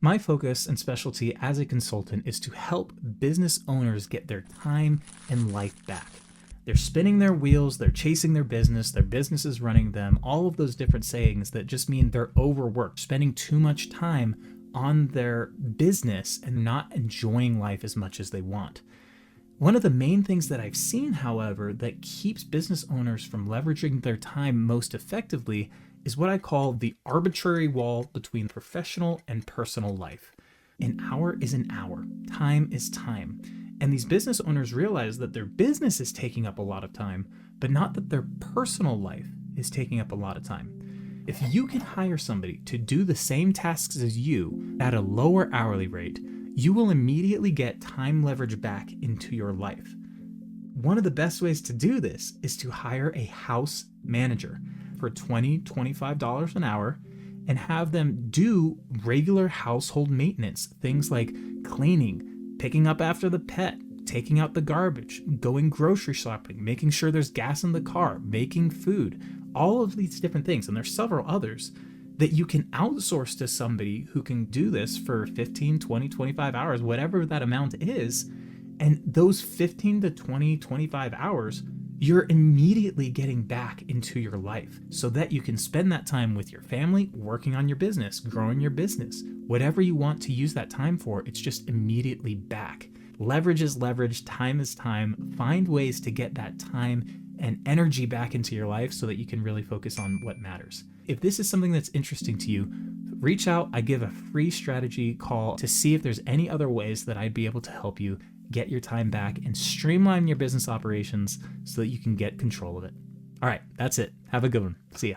My focus and specialty as a consultant is to help business owners get their time and life back. They're spinning their wheels, they're chasing their business is running them, all of those different sayings that just mean they're overworked, spending too much time on their business and not enjoying life as much as they want. One of the main things that I've seen, however, that keeps business owners from leveraging their time most effectively is what I call the arbitrary wall between professional and personal life. An hour is an hour. Time is time. And these business owners realize that their business is taking up a lot of time, but not that their personal life is taking up a lot of time. If you can hire somebody to do the same tasks as you at a lower hourly rate, you will immediately get time leverage back into your life. One of the best ways to do this is to hire a house manager for $20, $25 an hour and have them do regular household maintenance, things like cleaning, picking up after the pet, taking out the garbage, going grocery shopping, making sure there's gas in the car, making food, all of these different things. And there's several others that you can outsource to somebody who can do this for 15, 20, 25 hours, whatever that amount is. And those 15 to 20, 25 hours, you're immediately getting back into your life so that you can spend that time with your family, working on your business, growing your business, whatever you want to use that time for, it's just immediately back. Leverage is leverage, time is time. Find ways to get that time and energy back into your life so that you can really focus on what matters. If this is something that's interesting to you, reach out. I give a free strategy call to see if there's any other ways that I'd be able to help you get your time back and streamline your business operations so that you can get control of it. All right, that's it. Have a good one. See ya.